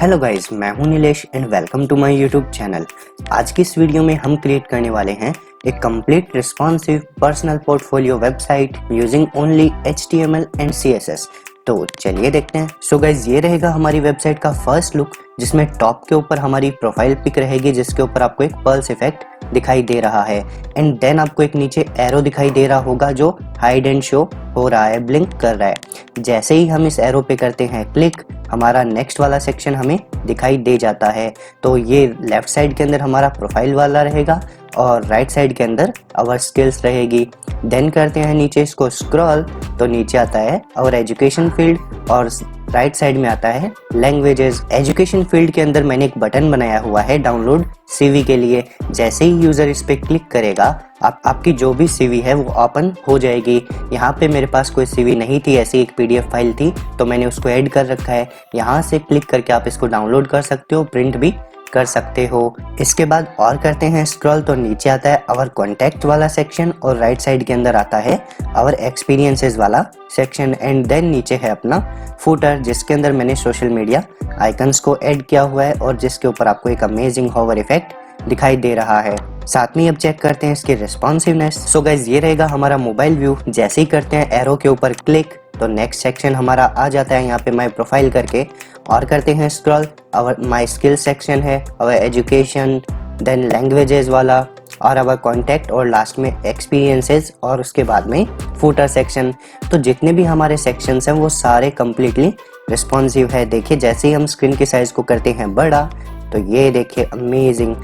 Hello guys, मैं हूं Nilesh and welcome to my YouTube channel. आज की इस वीडियो में हम क्रिएट करने वाले हैं एक complete responsive personal portfolio website using only HTML and CSS। तो चलिए देखते हैं। सो गाइस, ये रहेगा हमारी वेबसाइट का फर्स्ट लुक, जिसमें टॉप के ऊपर हमारी प्रोफाइल पिक रहेगी, जिसके ऊपर आपको एक पल्स इफेक्ट दिखाई दे रहा है एंड देन आपको एक नीचे एरो दिखाई दे रहा होगा जो हाइड एंड शो हो रहा है, ब्लिंक कर रहा है। जैसे ही हम इस एरो पे करते हैं क्लिक, हमारा नेक्स्ट वाला सेक्शन हमें दिखाई दे जाता है। तो ये लेफ्ट साइड के अंदर हमारा प्रोफाइल वाला रहेगा और राइट साइड के अंदर आवर स्किल्स रहेगी। देन करते हैं नीचे इसको स्क्रॉल, तो नीचे आता है आवर एजुकेशन फील्ड और राइट साइड में आता है लैंग्वेजेस। एजुकेशन फील्ड के अंदर मैंने एक बटन बनाया हुआ है डाउनलोड CV के लिए। जैसे ही यूजर इस पे क्लिक करेगा, आपकी जो भी CV है वो ओपन हो जाएगी। यहाँ पे मेरे पास कोई CV नहीं थी, ऐसी एक PDF फाइल थी, तो मैंने उसको ऐड कर रखा है। यहाँ से क्लिक करके आप इसको डाउनलोड कर सकते हो, प्रिंट भी कर सकते हो। इसके बाद और करते हैं स्क्रॉल, तो नीचे आता है आवर कॉन्टैक्ट वाला सेक्शन और राइट साइड के अंदर आता है आवर एक्सपीरियंसेस वाला सेक्शन एंड देन नीचे है अपना फूटर, जिसके अंदर मैंने सोशल मीडिया आइकन्स को ऐड किया हुआ है और जिसके ऊपर आपको एक अमेजिंग हॉवर इफेक्ट दिखाई दे रहा है। साथ में अब चेक करते हैं इसकी रिस्पॉन्सिवनेस। सो गाइस, ये रहेगा हमारा मोबाइल व्यू। जैसे ही करते हैं एरो के ऊपर क्लिक, तो नेक्स्ट सेक्शन हमारा आ जाता है यहाँ पे माय प्रोफाइल करके, और करते हैं scroll, our my skill section है, अवर एजुकेशन, देन लैंग्वेजेस वाला और अवर कॉन्टैक्ट और लास्ट में एक्सपीरियंसेस और उसके बाद में फूटर सेक्शन। तो जितने भी हमारे सेक्शंस हैं वो सारे कंप्लीटली रिस्पॉन्सिव है। देखिए, जैसे ही हम स्क्रीन के साइज को करते हैं बड़ा, तो ये देखिए अमेजिंग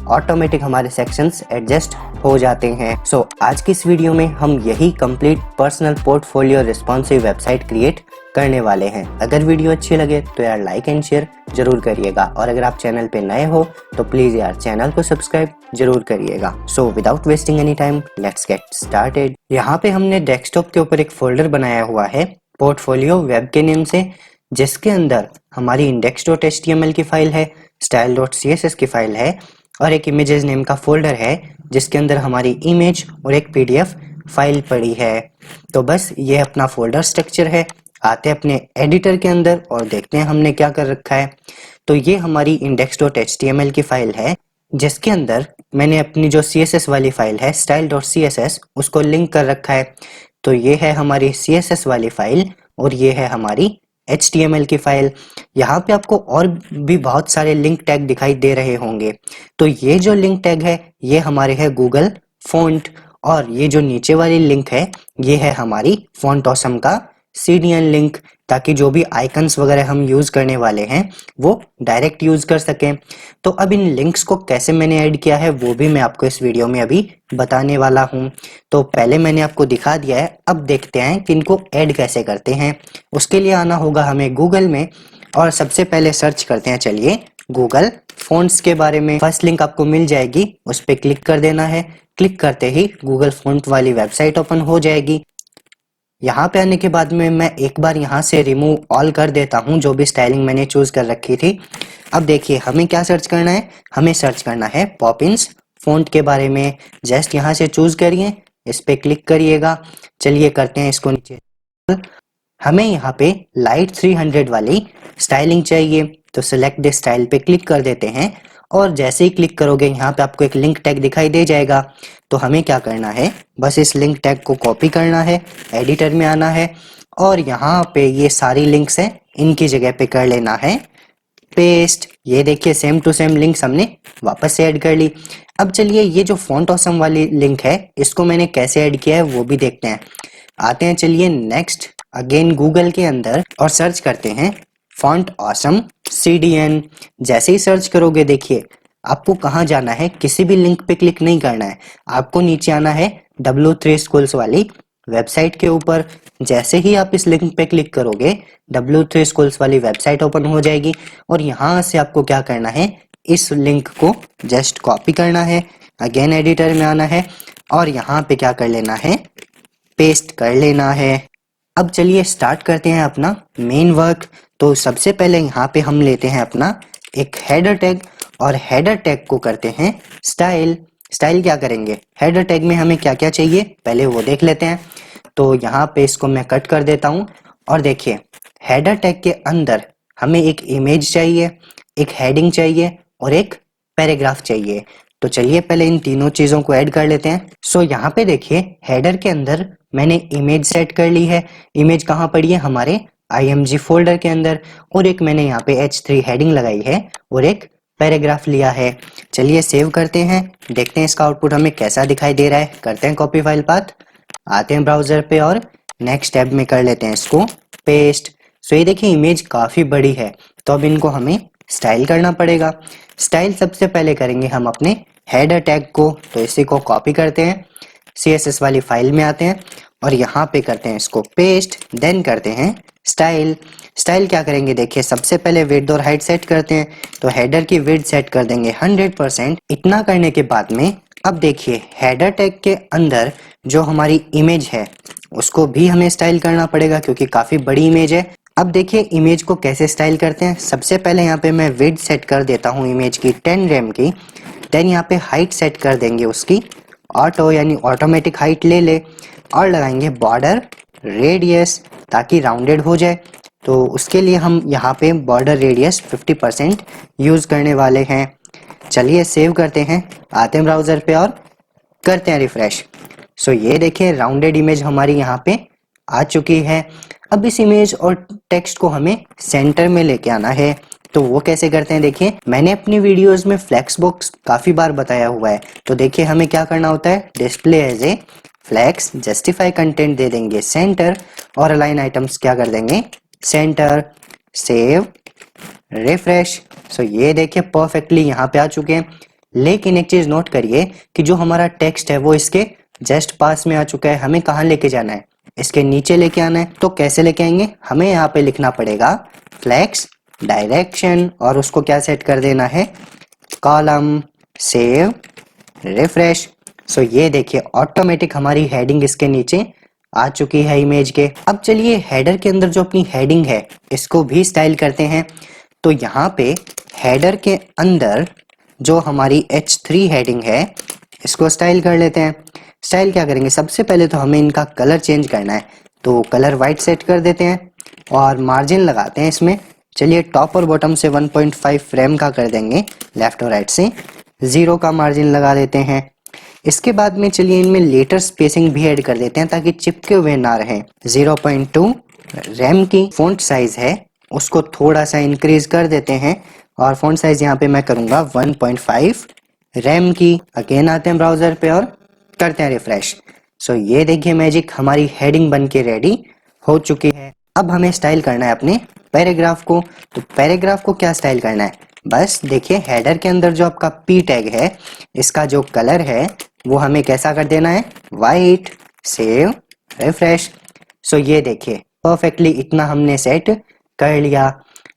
ऑटोमेटिक हमारे सेक्शंस एडजस्ट हो जाते हैं। सो आज की इस वीडियो में हम यही complete personal portfolio responsive website create करने वाले हैं। अगर वीडियो अच्छी लगे तो यार लाइक एंड शेयर जरूर करिएगा, और अगर आप चैनल पे नए हो तो प्लीज यार चैनल को सब्सक्राइब जरूर करिएगा। So without wasting any time, let's get started. यहाँ पे हमने डेस्कटॉप के ऊपर एक फोल्डर बनाया हुआ है पोर्टफोलियो वेब के नेम से, जिसके अंदर हमारी index.html की फाइल है, style.css की फाइल है और एक images नेम का फोल्डर है जिसके अंदर हमारी इमेज और एक PDF फाइल पड़ी है। तो बस ये अपना फोल्डर स्ट्रक्चर है। आते हैं अपने एडिटर के अंदर और देखते हैं हमने क्या कर रखा है। तो ये हमारी index.html की फाइल है, जिसके अंदर मैंने अपनी जो CSS वाली फाइल है style.css उसको लिंक कर रखा है। तो ये है हमारी CSS वाली फाइल और ये है हमारी HTML की फाइल। यहाँ पे आपको और भी बहुत सारे लिंक टैग दिखाई दे रहे होंगे। तो ये जो लिंक टैग है ये हमारे है गूगल फॉन्ट, और ये जो नीचे वाली लिंक है ये है हमारी फॉन्ट ऑसम का CDN लिंक, ताकि जो भी आइकन्स वगैरह हम यूज करने वाले हैं वो डायरेक्ट यूज कर सकें। तो अब इन लिंक्स को कैसे मैंने ऐड किया है वो भी मैं आपको इस वीडियो में अभी बताने वाला हूं। तो पहले मैंने आपको दिखा दिया है, अब देखते हैं कि इनको ऐड कैसे करते हैं। उसके लिए आना होगा हमें गूगल में और सबसे पहले सर्च करते हैं, चलिए, गूगल फॉन्ट्स के बारे में। फर्स्ट लिंक आपको मिल जाएगी, उस पर क्लिक कर देना है। क्लिक करते ही गूगल फॉन्ट वाली वेबसाइट ओपन हो जाएगी। यहाँ पे आने के बाद में मैं एक बार यहाँ से रिमूव ऑल कर देता हूँ जो भी स्टाइलिंग मैंने चूज कर रखी थी। अब देखिए हमें क्या सर्च करना है, हमें सर्च करना है पॉपिंस फॉन्ट के बारे में। जस्ट यहाँ से चूज करिए, इस पे क्लिक करिएगा। चलिए करते हैं इसको नीचे। हमें यहाँ पे लाइट 300 वाली स्टाइलिंग चाहिए, तो सिलेक्ट दिस स्टाइल पे क्लिक कर देते हैं और जैसे ही क्लिक करोगे यहाँ पे आपको एक लिंक टैग दिखाई दे जाएगा। तो हमें क्या करना है, बस इस लिंक टैग को कॉपी करना है, एडिटर में आना है और यहाँ पे ये सारी लिंक्स हैं इनकी जगह पे कर लेना है पेस्ट। ये देखिए सेम टू सेम लिंक्स हमने वापस से ऐड कर ली। अब चलिए ये जो फॉन्ट ऑसम वाली लिंक है इसको मैंने कैसे ऐड किया है वो भी देखते हैं। आते हैं चलिए नेक्स्ट अगेन गूगल के अंदर और सर्च करते हैं फॉन्ट ऑसम CDN। जैसे ही सर्च करोगे देखिए आपको कहाँ जाना है, किसी भी लिंक पे क्लिक नहीं करना है, आपको नीचे आना है W3 Schools वाली वेबसाइट के ऊपर। जैसे ही आप इस लिंक पे क्लिक करोगे W3 Schools वाली वेबसाइट ओपन हो जाएगी और यहाँ से आपको क्या करना है, इस लिंक को जस्ट कॉपी करना है, अगेन एडिटर में आना है और यहाँ पे क्या कर लेना है, पेस्ट कर लेना है। अब चलिए स्टार्ट करते हैं अपना मेन वर्क। तो सबसे पहले यहाँ पे हम लेते हैं अपना एक हेडर टैग और हेडर टैग को करते हैं स्टाइल। स्टाइल क्या करेंगे, हेडर टैग में हमें क्या क्या चाहिए पहले वो देख लेते हैं। तो यहाँ पे इसको मैं कट कर देता हूँ और देखिए हेडर टैग के अंदर हमें एक इमेज चाहिए, एक हेडिंग चाहिए और एक पैराग्राफ चाहिए। तो चलिए पहले इन तीनों चीज़ों को ऐड कर लेते हैं। सो यहाँ पे देखिए हेडर के अंदर मैंने इमेज सेट कर ली है। इमेज कहाँ पड़ी है? हमारे IMG फोल्डर के अंदर। और एक मैंने यहाँ पे H3 हेडिंग लगाई है और एक पैराग्राफ लिया है। चलिए सेव करते हैं, देखते हैं इसका आउटपुट हमें कैसा दिखाई दे रहा है। करते हैं कॉपी फाइल पाथ, आते हैं ब्राउजर पे और नेक्स्ट टैब में कर लेते हैं इसको पेस्ट। सो ये देखिए इमेज काफ़ी बड़ी है, तो अब इनको हमें स्टाइल करना पड़ेगा। स्टाइल सबसे पहले करेंगे हम अपने हेडर टैग को, तो इसी को कॉपी करते हैं, CSS वाली फाइल में आते हैं और यहाँ पे करते हैं इसको पेस्ट, देन करते हैं स्टाइल। स्टाइल क्या करेंगे? देखिए सबसे पहले विड्थ और हाइट सेट करते हैं, तो हेडर की विड्थ सेट कर देंगे 100%। इतना करने के बाद में अब देखिए हेडर टैग के अंदर जो हमारी इमेज है उसको भी हमें स्टाइल करना पड़ेगा क्योंकि काफ़ी बड़ी इमेज है। अब देखिए इमेज को कैसे स्टाइल करते हैं। सबसे पहले यहाँ पे मैं विड्थ सेट कर देता हूँ इमेज की 10 रैम की। देन यहाँ पे हाइट सेट कर देंगे उसकी ऑटो, यानी ऑटोमेटिक हाइट ले ले, और लगाएंगे बॉर्डर रेडियस ताकि राउंडेड हो जाए। तो उसके लिए हम यहाँ पे बॉर्डर रेडियस 50% यूज़ करने वाले हैं। चलिए सेव करते हैं, आते हैं ब्राउज़र पे और करते हैं रिफ्रेश। सो ये देखिए राउंडेड इमेज हमारी यहाँ पे आ चुकी है। अब इस इमेज और टेक्स्ट को हमें सेंटर में लेके आना है। तो वो कैसे करते हैं? देखिए मैंने अपनी वीडियोस में फ्लेक्स बॉक्स काफ़ी बार बताया हुआ है। तो देखिए हमें क्या करना होता है, display as a flex, justify content दे देंगे सेंटर और अलाइन आइटम्स क्या कर देंगे सेंटर। Save, refresh. सो ये देखिए परफेक्टली यहाँ पे आ चुके हैं। लेकिन एक चीज़ नोट करिए कि जो हमारा टेक्स्ट है वो इसके जस्ट पास में आ चुका है। हमें कहाँ लेके जाना है? इसके नीचे लेके आना है। तो कैसे लेके आएंगे? हमें यहाँ पे लिखना पड़ेगा फ्लेक्स डायरेक्शन और उसको क्या सेट कर देना है कॉलम। Save, refresh. सो ये देखिए ऑटोमेटिक हमारी हेडिंग इसके नीचे आ चुकी है इमेज के। अब चलिए हेडर के अंदर जो अपनी हेडिंग है इसको भी स्टाइल करते हैं। तो यहाँ पे हेडर के अंदर जो हमारी H3 हेडिंग है इसको स्टाइल कर लेते हैं। स्टाइल क्या करेंगे? सबसे पहले तो हमें इनका कलर चेंज करना है, तो कलर वाइट सेट कर देते हैं और मार्जिन लगाते हैं इसमें। चलिए टॉप और बॉटम से 1.5 फ्रेम का कर देंगे, लेफ्ट और राइट से 0 का मार्जिन लगा देते हैं। इसके बाद में चलिए इनमें लेटर स्पेसिंग भी ऐड कर देते हैं ताकि चिपके हुए ना रहें। 0.2 रैम की फ़ॉन्ट साइज है उसको थोड़ा सा इंक्रीज कर देते हैं और फ़ॉन्ट साइज यहाँ पे मैं करूँगा 1.5 रैम की। अगेन आते हैं ब्राउज़र पे और करते हैं रिफ्रेश। सो ये देखिए मैजिक, हमारी हेडिंग बन के रेडी हो चुकी है। अब हमें स्टाइल करना है अपने पैराग्राफ को। तो पैराग्राफ को क्या स्टाइल करना है? बस देखिए हेडर के अंदर जो आपका P टैग है इसका जो कलर है वो हमें कैसा कर देना है वाइट। Save, refresh. सो ये देखिए परफेक्टली इतना हमने सेट कर लिया।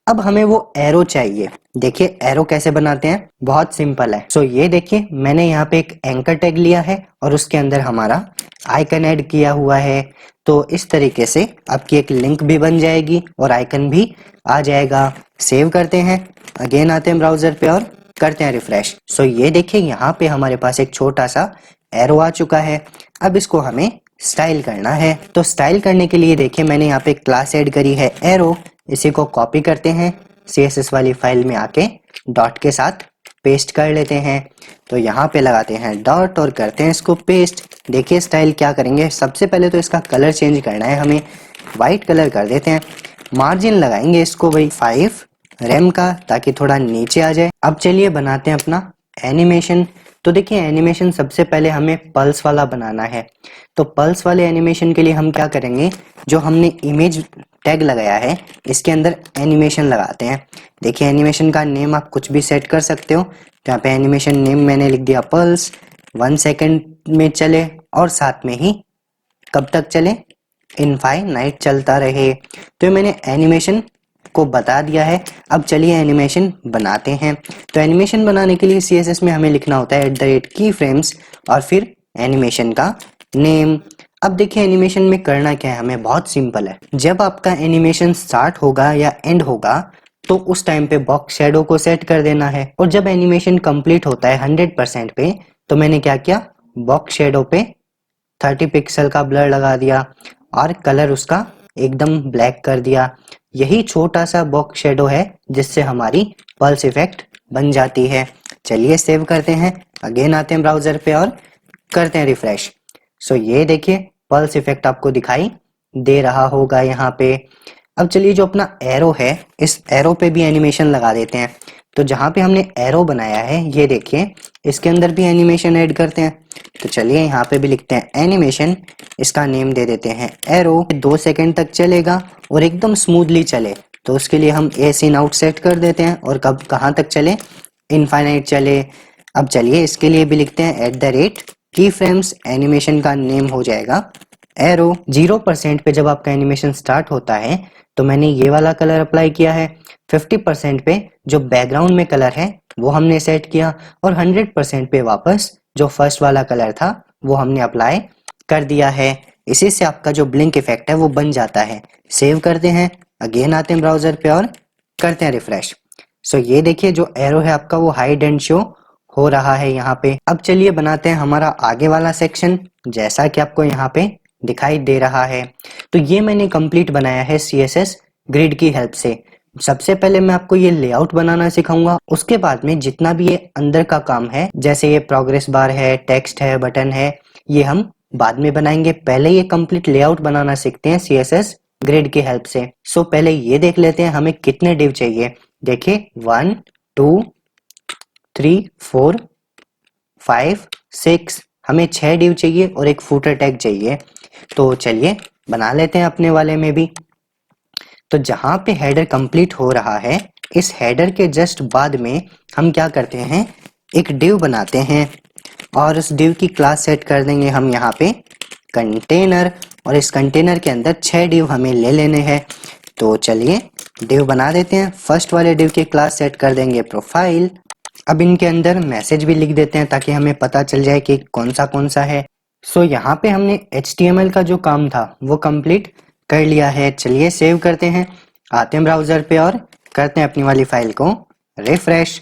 अब हमें वो एरो चाहिए। देखिए एरो कैसे बनाते हैं, बहुत सिंपल है। सो ये देखिए मैंने यहाँ पे एक एंकर टैग लिया है और उसके अंदर हमारा आइकन ऐड किया हुआ है। तो इस तरीके से आपकी एक लिंक भी बन जाएगी और आइकन भी आ जाएगा। सेव करते हैं, अगेन आते हैं ब्राउजर पे और करते हैं रिफ्रेश। सो ये देखिए यहाँ पे हमारे पास एक छोटा सा एरो आ चुका है। अब इसको हमें स्टाइल करना है। तो स्टाइल करने के लिए देखिए मैंने यहाँ पे क्लास ऐड करी है एरो। इसी को कॉपी करते हैं, CSS वाली फाइल में आके डॉट के साथ पेस्ट कर लेते हैं। तो यहाँ पे लगाते हैं डॉट और करते हैं इसको पेस्ट। देखिए स्टाइल क्या करेंगे, सबसे पहले तो इसका कलर चेंज करना है, हमें वाइट कलर कर देते हैं। मार्जिन लगाएंगे इसको भाई 5 रैम का ताकि थोड़ा नीचे आ जाए। अब चलिए बनाते हैं अपना एनिमेशन। तो देखिए एनिमेशन सबसे पहले हमें पल्स वाला बनाना है। तो पल्स वाले एनिमेशन के लिए हम क्या करेंगे, जो हमने इमेज टैग लगाया है इसके अंदर एनिमेशन लगाते हैं। देखिए एनिमेशन का नेम आप कुछ भी सेट कर सकते हो। तो यहाँ पे एनिमेशन नेम मैंने लिख दिया पल्स। 1 सेकेंड में चले और साथ में ही कब तक चले, इनफाइनाइट चलता रहे। तो मैंने एनिमेशन को बता दिया है। अब चलिए एनिमेशन बनाते हैं। तो एनिमेशन बनाने के लिए CSS में हमें लिखना होता है @keyframes और फिर एनिमेशन का नेम। अब देखिए एनिमेशन में करना क्या है, हमें बहुत सिंपल है। जब आपका एनिमेशन स्टार्ट होगा या एंड होगा तो उस टाइम पे बॉक्स शेडो को सेट कर देना है। और जब एनिमेशन कंप्लीट होता है 100% पे, तो मैंने क्या किया, बॉक्स शेडो पे 30 पिक्सल का ब्लर लगा दिया और कलर उसका एकदम ब्लैक कर दिया। यही छोटा सा बॉक्स शेडो है जिससे हमारी पल्स इफेक्ट बन जाती है। चलिए सेव करते हैं, अगेन आते हैं ब्राउजर पे और करते हैं रिफ्रेश। सो ये देखिए पल्स इफेक्ट आपको दिखाई दे रहा होगा यहाँ पे। अब चलिए जो अपना एरो है, इस एरो पे भी एनिमेशन लगा देते हैं। तो जहाँ पे हमने एरो बनाया है ये देखिए, इसके अंदर भी एनिमेशन ऐड करते हैं। तो चलिए यहाँ पे भी लिखते हैं एनिमेशन, इसका नेम दे देते हैं एरो। 2 सेकंड तक चलेगा और एकदम स्मूथली चले, तो उसके लिए हम एस इन आउट सेट कर देते हैं। और कब कहाँ तक चले, इनफाइनाइट चले। अब चलिए इसके लिए भी लिखते हैं @ की फ्रेम्स, एनिमेशन का नेम हो जाएगा एरो। 0% पे जब आपका एनिमेशन स्टार्ट होता है तो मैंने ये वाला कलर अप्लाई किया है। 50% पे जो बैकग्राउंड में कलर है वो हमने सेट किया, और 100% पे वापस जो फर्स्ट वाला कलर था वो हमने अप्लाई कर दिया है। इसी से आपका जो ब्लिंक इफेक्ट है वो बन जाता है। सेव करते हैं, अगेन आते हैं ब्राउजर पे और करते हैं रिफ्रेश। सो ये देखिए जो एरो है आपका वो हाइड एंड शो हो रहा है यहाँ पे। अब चलिए बनाते हैं हमारा आगे वाला सेक्शन, जैसा कि आपको यहाँ पे दिखाई दे रहा है। तो ये मैंने कंप्लीट बनाया है CSS ग्रिड की हेल्प से। सबसे पहले मैं आपको ये लेआउट बनाना सिखाऊंगा, उसके बाद में जितना भी ये अंदर का काम है, जैसे ये प्रोग्रेस बार है, टेक्स्ट है, बटन है, ये हम बाद में बनाएंगे। पहले ये कंप्लीट लेआउट बनाना सीखते हैं CSS ग्रिड की हेल्प से। सो पहले ये देख लेते हैं हमें कितने डिव चाहिए। देखिए 1 2 3 4 5 6, हमें 6 डिव चाहिए और एक फूटर टैग चाहिए। तो चलिए बना लेते हैं अपने वाले में भी। तो जहां पे हेडर कंप्लीट हो रहा है, इस हेडर के जस्ट बाद में हम क्या करते हैं, एक डिव बनाते हैं और उस डिव की क्लास सेट कर देंगे हम यहाँ पे कंटेनर। और इस कंटेनर के अंदर 6 डिव हमें ले लेने हैं। तो चलिए डिव बना देते हैं। फर्स्ट वाले डिव की क्लास सेट कर देंगे प्रोफाइल। अब इनके अंदर मैसेज भी लिख देते हैं ताकि हमें पता चल जाए कि कौन सा है। सो यहाँ पे हमने HTML का जो काम था वो कंप्लीट कर लिया है। चलिए सेव करते हैं, आते हैं ब्राउजर पे और करते हैं अपनी वाली फाइल को रिफ्रेश।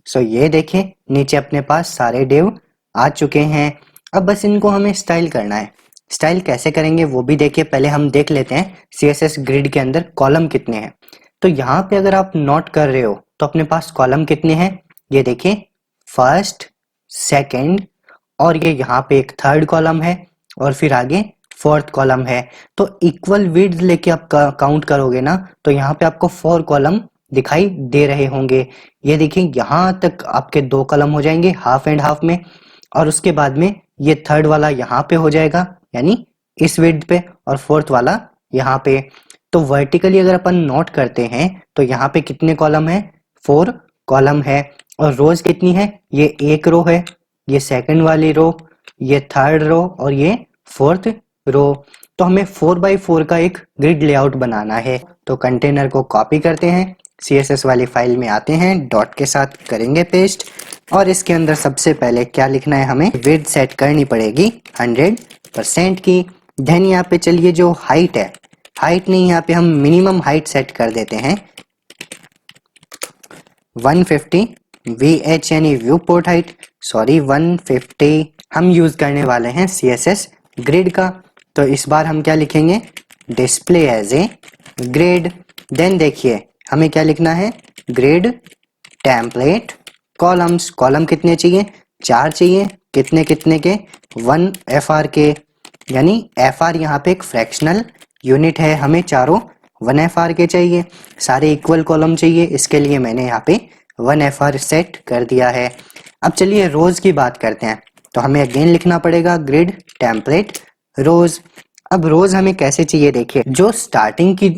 सो ये देखिए नीचे अपने पास सारे डिव आ चुके हैं। अब बस इनको हमें स्टाइल करना है। स्टाइल कैसे करेंगे वो भी देखिए, पहले हम देख लेते हैं CSS ग्रिड के अंदर कॉलम कितने हैं। तो यहाँ पे अगर आप नोट कर रहे हो तो अपने पास कॉलम कितने हैं, ये देखिए फर्स्ट, सेकंड, और ये यहाँ पे एक थर्ड कॉलम है और फिर आगे फोर्थ कॉलम है। तो इक्वल विड्थ लेके आप काउंट करोगे ना तो यहाँ पे आपको 4 कॉलम दिखाई दे रहे होंगे। ये देखिए यहाँ तक आपके 2 कॉलम हो जाएंगे हाफ एंड हाफ में, और उसके बाद में ये थर्ड वाला यहाँ पे हो जाएगा यानी इस विड्थ पे, और फोर्थ वाला यहाँ पे। तो वर्टिकली अगर अपन नोट करते हैं तो यहाँ पे कितने कॉलम है, 4 कॉलम है। और रोज कितनी है, ये एक रो है, ये सेकंड वाली रो, ये थर्ड रो और ये फोर्थ रो। तो हमें 4x4 का एक ग्रिड लेआउट बनाना है। तो कंटेनर को कॉपी करते हैं, CSS वाली फाइल में आते हैं, डॉट के साथ करेंगे पेस्ट, और इसके अंदर सबसे पहले क्या लिखना है, हमें विड्थ सेट करनी पड़ेगी 100% की। देन यहाँ पे चलिए जो हाइट है, हाइट नहीं, यहाँ पे हम मिनिमम हाइट सेट कर देते हैं 150 VH यानी व्यू पोर्ट हाइट, सॉरी 150। हम यूज करने वाले हैं CSS ग्रिड का। तो इस बार हम क्या लिखेंगे, display as a grid. Then देखिए हमें क्या लिखना है, ग्रिड टेम्पलेट कॉलम्स। कॉलम कितने चाहिए, 4 चाहिए। कितने कितने के, 1 FR के, यानी FR यहाँ पे एक फ्रैक्शनल यूनिट है, हमें चारों 1 FR के चाहिए। सारे इक्वल कॉलम चाहिए, इसके लिए मैंने यहाँ पे 1 FR सेट कर दिया है। अब चलिए रोज की बात करते हैं। तो हमें अगेन लिखना पड़ेगा ग्रिड टेम्पलेट रोज। अब रोज हमें कैसे चाहिए, देखिए जो स्टार्टिंग की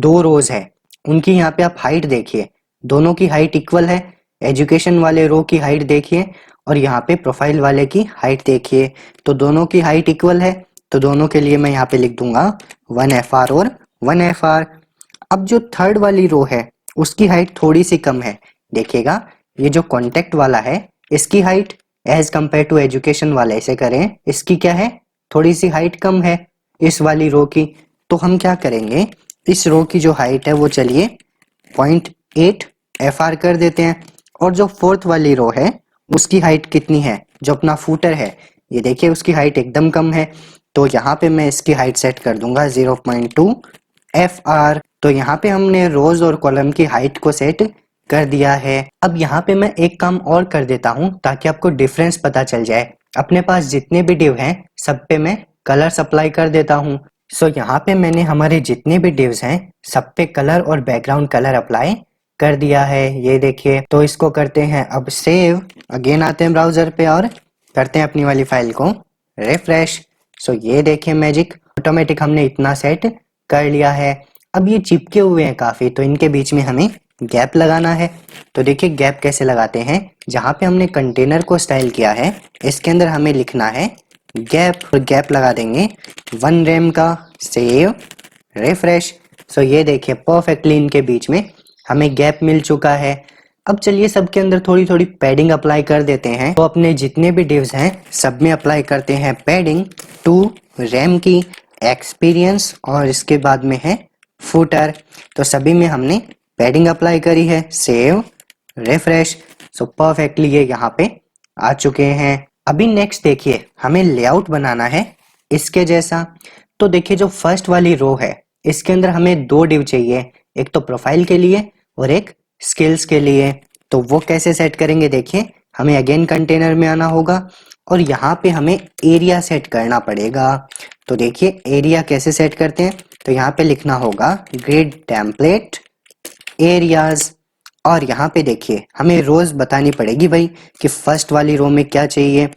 2 रोज है उनकी यहाँ पे आप हाइट देखिए, दोनों की हाइट इक्वल है। एजुकेशन वाले रो की हाइट देखिए और यहाँ पे प्रोफाइल वाले की हाइट देखिए, तो दोनों की हाइट इक्वल है। तो दोनों के लिए मैं यहाँ पे लिख दूंगा 1 FR और 1 FR। अब जो थर्ड वाली रो है उसकी हाइट थोड़ी सी कम है। देखिएगा ये जो कॉन्टेक्ट वाला है इसकी height as compare to education वाले से करें, इसकी क्या है, थोड़ी सी हाइट कम है इस वाली रो की। तो हम क्या करेंगे, इस रो की जो हाइट है वो चलिए 0.8 FR कर देते हैं। और जो फोर्थ वाली रो है उसकी हाइट कितनी है, जो अपना फूटर है, ये देखिए उसकी हाइट एकदम कम है। तो यहाँ पे मैं इसकी हाइट सेट कर दूंगा 0.2 FR। तो यहाँ पे हमने रोज और कॉलम की हाइट को सेट कर दिया है। अब यहाँ पे मैं एक काम और कर देता हूँ ताकि आपको डिफरेंस पता चल जाए। अपने पास जितने भी डिव हैं सब पे मैं कलर अप्लाई कर देता हूँ। सो यहाँ पे मैंने हमारे जितने भी डिव्स हैं सब पे कलर और बैकग्राउंड कलर अप्लाई कर दिया है, ये देखिए। तो इसको करते हैं अब सेव। अगेन आते हैं ब्राउजर पे और करते हैं अपनी वाली फाइल को रिफ्रेश। सो ये देखिए मैजिक, ऑटोमेटिक हमने इतना सेट कर लिया है। अब ये चिपके हुए हैं काफी, तो इनके बीच में हमें गैप लगाना है। तो देखिए गैप कैसे लगाते हैं, जहाँ पे हमने कंटेनर को स्टाइल किया है इसके अंदर हमें लिखना है गैप। गैप लगा देंगे 1 रेम का। Save refresh. सो ये देखिए परफेक्टली इनके बीच में हमें गैप मिल चुका है। अब चलिए सबके अंदर थोड़ी थोड़ी पैडिंग अप्लाई कर देते हैं। तो अपने जितने भी डिव्स हैं सब में अप्लाई करते हैं पैडिंग 2 रैम की, एक्सपीरियंस और इसके बाद में है फुटर। तो सभी में हमने पैडिंग अप्लाई करी है। Save refresh. सो परफेक्टली ये यहाँ पे आ चुके हैं। अभी नेक्स्ट देखिए हमें लेआउट बनाना है इसके जैसा। तो देखिए जो फर्स्ट वाली रो है इसके अंदर हमें 2 डिव चाहिए, एक तो प्रोफाइल के लिए और एक स्किल्स के लिए। तो वो कैसे सेट करेंगे, देखिए हमें अगेन कंटेनर में आना होगा और यहाँ पे हमें एरिया सेट करना पड़ेगा। तो देखिए एरिया कैसे सेट करते हैं, तो यहाँ पे लिखना होगा ग्रिड टेम्पलेट एरियाज। और यहाँ पे देखिए हमें रोज बतानी पड़ेगी भाई कि फर्स्ट वाली रो में क्या चाहिए।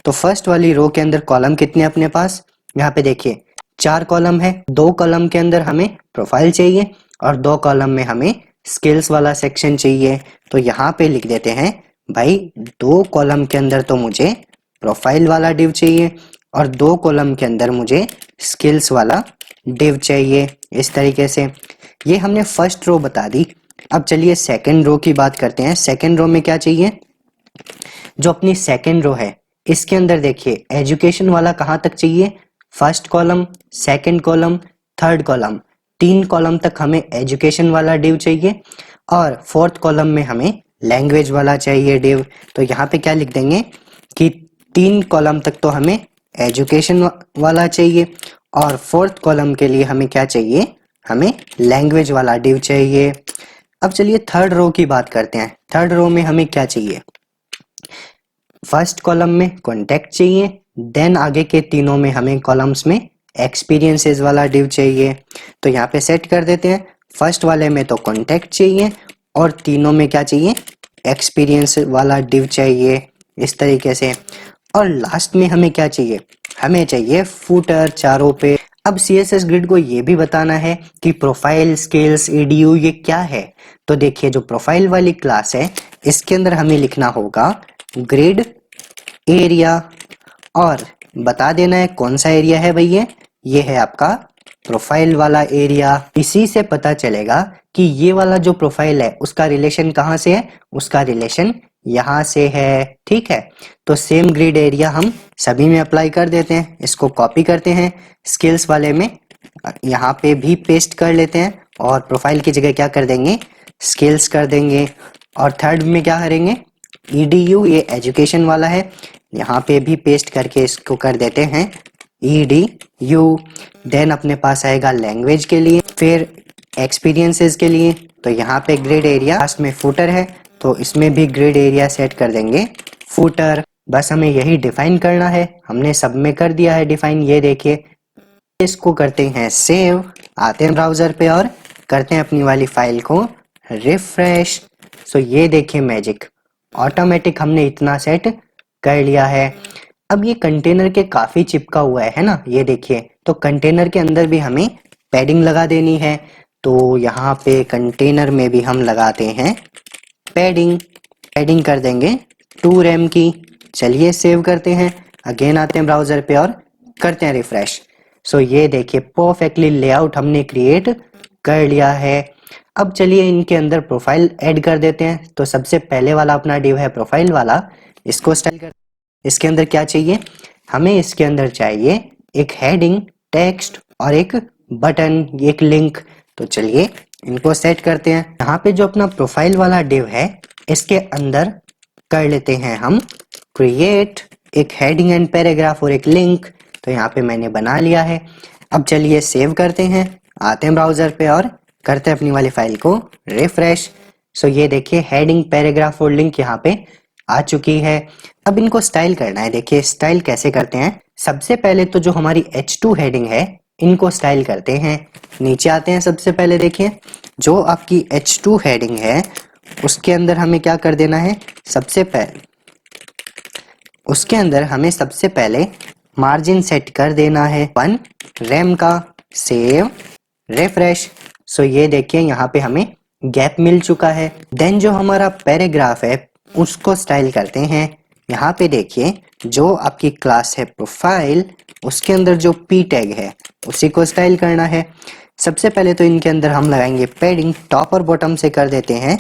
तो फर्स्ट वाली रो के अंदर कॉलम कितने अपने पास, यहाँ पे देखिए 4 कॉलम है। 2 कॉलम के अंदर हमें प्रोफाइल चाहिए और 2 कॉलम में हमें स्किल्स वाला सेक्शन चाहिए। तो यहाँ पे लिख देते हैं भाई 2 कॉलम के अंदर तो मुझे प्रोफाइल वाला डिव चाहिए और 2 कॉलम के अंदर मुझे स्किल्स वाला डिव चाहिए। इस तरीके से ये हमने फर्स्ट रो बता दी। अब चलिए सेकंड रो की बात करते हैं। सेकंड रो में क्या चाहिए, जो अपनी सेकंड रो है इसके अंदर देखिए एजुकेशन वाला कहाँ तक चाहिए, first column, second column, third column, 3 column तक हमें एजुकेशन वाला डिव चाहिए और फोर्थ कॉलम में हमें लैंग्वेज वाला चाहिए डिव। तो यहाँ पे क्या लिख देंगे कि 3 कॉलम तक तो हमें एजुकेशन वाला चाहिए और फोर्थ कॉलम के लिए हमें क्या चाहिए, हमें लैंग्वेज वाला डिव चाहिए। अब चलिए थर्ड रो की बात करते हैं। थर्ड रो में हमें क्या चाहिए, फर्स्ट कॉलम में कॉन्टैक्ट चाहिए, देन आगे के तीनों में हमें कॉलम्स में एक्सपीरियंसेस वाला डिव चाहिए। तो यहाँ पे सेट कर देते हैं, फर्स्ट वाले में तो कॉन्टैक्ट चाहिए और तीनों में क्या चाहिए, एक्सपीरियंस वाला डिव चाहिए, इस तरीके से। और लास्ट में हमें क्या चाहिए, हमें चाहिए फुटर चारों पे। अब CSS ग्रिड को ये भी बताना है कि प्रोफाइल, स्किल्स, edu ये क्या है। तो देखिए जो प्रोफाइल वाली क्लास है इसके अंदर हमें लिखना होगा ग्रिड एरिया और बता देना है कौन सा एरिया है भैया, ये है आपका प्रोफाइल वाला एरिया। इसी से पता चलेगा कि ये वाला जो प्रोफाइल है उसका रिलेशन कहाँ से है, उसका रिलेशन यहाँ से है, ठीक है। तो सेम ग्रिड एरिया हम सभी में अप्लाई कर देते हैं। इसको कॉपी करते हैं, स्किल्स वाले में यहाँ पे भी पेस्ट कर लेते हैं और प्रोफाइल की जगह क्या कर देंगे, स्किल्स कर देंगे। और थर्ड में क्या करेंगे, edu, ये एजुकेशन वाला है, यहाँ पे भी पेस्ट करके इसको कर देते हैं edu। देन अपने पास आएगा लैंग्वेज के लिए, फिर एक्सपीरियंसेस के लिए। तो यहाँ पे ग्रिड एरिया, लास्ट में फुटर है तो इसमें भी ग्रिड एरिया सेट कर देंगे फुटर। बस हमें यही डिफाइन करना है, हमने सब में कर दिया है डिफाइन। ये देखिए इसको करते हैं सेव, आते हैं ब्राउजर पे और करते हैं अपनी वाली फाइल को रिफ्रेश। सो ये देखिए मैजिक, ऑटोमेटिक हमने इतना सेट कर लिया है। अब ये कंटेनर के काफी चिपका हुआ है ना, ये देखिए। तो कंटेनर के अंदर भी हमें पैडिंग लगा देनी है। तो यहाँ पे कंटेनर में भी हम लगाते हैं पैडिंग। पैडिंग कर देंगे 2 रैम की। चलिए सेव करते हैं, अगेन आते हैं ब्राउजर पे और करते हैं रिफ्रेश। सो ये देखिए परफेक्टली लेआउट हमने क्रिएट कर लिया है। अब चलिए इनके अंदर प्रोफाइल ऐड कर देते हैं। तो सबसे पहले वाला अपना डिव है प्रोफाइल वाला, इसको स्टाइल कर। इसके अंदर क्या चाहिए, हमें इसके अंदर चाहिए एक हेडिंग, टेक्स्ट और एक बटन, एक लिंक। तो चलिए इनको सेट करते हैं। यहाँ पे जो अपना प्रोफाइल वाला डिव है इसके अंदर कर लेते हैं हम क्रिएट एक हेडिंग एंड पैराग्राफ और एक लिंक। तो यहाँ पे मैंने बना लिया है। अब चलिए सेव करते हैं, आते हैं ब्राउजर पे और करते हैं अपनी वाली फाइल को रिफ्रेश। सो ये देखिए हेडिंग, पैराग्राफ और लिंक यहाँ पे आ चुकी है। अब इनको स्टाइल करना है। देखिए स्टाइल कैसे करते हैं। सबसे पहले तो जो हमारी H2 हेडिंग है इनको स्टाइल करते हैं। नीचे आते हैं, सबसे पहले देखिए जो आपकी H2 हेडिंग है उसके अंदर हमें क्या कर देना है, उसके अंदर हमें सबसे पहले मार्जिन सेट कर देना है 1 रैम का। Save, refresh. सो ये देखिए यहाँ पे हमें गैप मिल चुका है। देन जो हमारा पैराग्राफ है उसको स्टाइल करते हैं। यहाँ पे देखिए जो आपकी क्लास है प्रोफाइल, उसके अंदर जो पी टैग है उसी को स्टाइल करना है। सबसे पहले तो इनके अंदर हम लगाएंगे पैडिंग, टॉप और बॉटम से कर देते हैं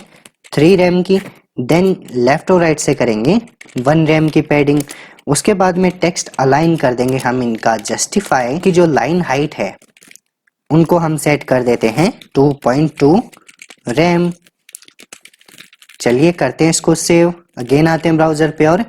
3 रैम की। देन लेफ्ट और राइट से करेंगे 1 रैम की पैडिंग। उसके बाद में टेक्स्ट अलाइन कर देंगे हम इनका जस्टिफाई की जो लाइन हाइट है उनको हम सेट कर देते हैं 2.2 रैम। चलिए करते हैं इसको सेव। अगेन आते हैं ब्राउजर पे और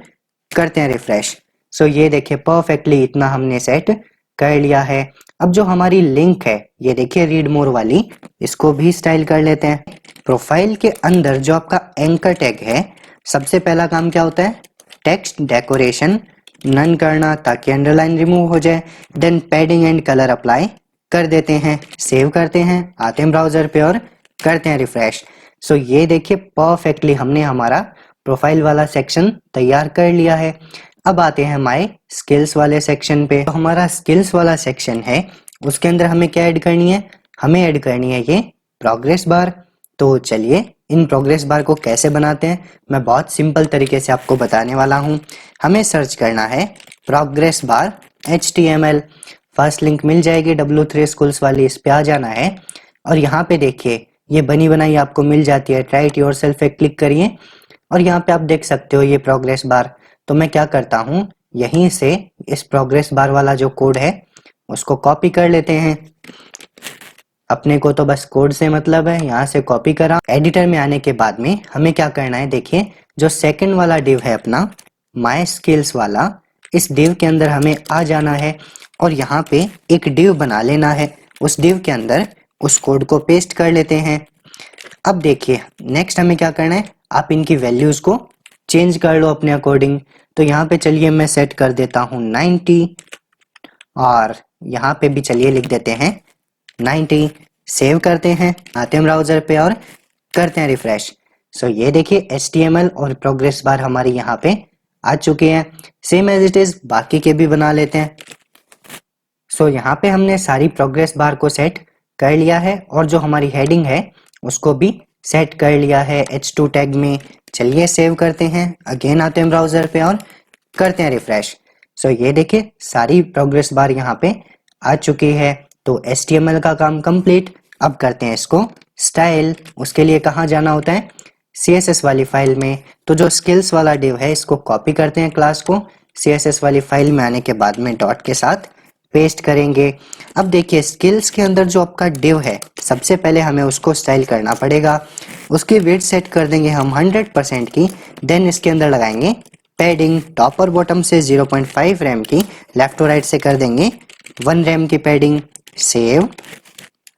करते हैं रिफ्रेश। सो ये देखिए परफेक्टली इतना हमने सेट कर लिया है। अब जो हमारी लिंक है ये देखिए रीड मोर वाली, इसको भी स्टाइल कर लेते हैं। प्रोफाइल के अंदर जो आपका एंकर टैग है, सबसे पहला काम क्या होता है, टेक्स्ट डेकोरेशन नन करना ताकि अंडरलाइन रिमूव हो जाए। Then padding and colour apply कर देते हैं। सेव करते हैं, आते हैं ब्राउजर पे और करते हैं रिफ्रेश। सो ये देखिए परफेक्टली हमने हमारा प्रोफाइल वाला सेक्शन तैयार कर लिया है। अब आते हैं माय स्किल्स वाले सेक्शन पे। तो हमारा स्किल्स वाला सेक्शन है उसके अंदर हमें क्या ऐड करनी है, हमें ऐड करनी है ये प्रोग्रेस बार। तो चलिए इन प्रोग्रेस बार को कैसे बनाते हैं मैं बहुत सिंपल तरीके से आपको बताने वाला हूँ। हमें सर्च करना है progress bar HTML। First link मिल जाएगी W3 स्कूल्स वाली, इस पे आ जाना है और यहाँ पे देखिए ये बनी बनाई आपको मिल जाती है। ट्राई इट योरसेल्फ पे क्लिक करिए और यहाँ पे आप देख सकते हो ये प्रोग्रेस बार। तो मैं क्या करता हूँ, यहीं से इस प्रोग्रेस बार वाला जो कोड है उसको कॉपी कर लेते हैं। अपने को तो बस कोड से मतलब है, यहाँ से कॉपी करा। एडिटर में आने के बाद में हमें क्या करना है, देखिए जो सेकंड वाला डिव है अपना माय स्किल्स वाला, इस डिव के अंदर हमें आ जाना है और यहाँ पे एक डिव बना लेना है। उस डिव के अंदर उस कोड को पेस्ट कर लेते हैं। अब देखिए नेक्स्ट हमें क्या करना है, आप इनकी वैल्यूज को चेंज कर लो अपने अकॉर्डिंग। तो यहाँ पे चलिए मैं सेट कर देता हूँ 90 और यहाँ पे भी चलिए लिख देते हैं 90। सेव करते हैं, आते हैं ब्राउजर पे और करते हैं रिफ्रेश। सो ये देखिए HTML और प्रोग्रेस बार हमारी यहाँ पे आ चुके हैं। सेम एज इट इज बाकी के भी बना लेते हैं। सो यहाँ पे हमने सारी प्रोग्रेस बार को सेट कर लिया है और जो हमारी हेडिंग है उसको भी सेट कर लिया है H2 टैग में। चलिए सेव करते हैं, अगेन आते हैं ब्राउजर पे और करते हैं रिफ्रेश। सो ये देखिए सारी प्रोग्रेस बार यहाँ पे आ चुकी है। तो HTML का काम कंप्लीट। अब करते हैं इसको स्टाइल। उसके लिए कहाँ जाना होता है, CSS वाली फाइल में। तो जो स्किल्स वाला डिव है इसको कॉपी करते हैं क्लास को, CSS वाली फाइल में आने के बाद में डॉट के साथ पेस्ट करेंगे। अब देखिए स्किल्स के अंदर जो आपका डिव है सबसे पहले हमें उसको स्टाइल करना पड़ेगा। उसकी विड्थ सेट कर देंगे हम 100% की। देन इसके अंदर लगाएंगे पैडिंग, टॉप और बॉटम से 0.5 रैम की, लेफ्ट और राइट से कर देंगे 1 रैम की पैडिंग। Save,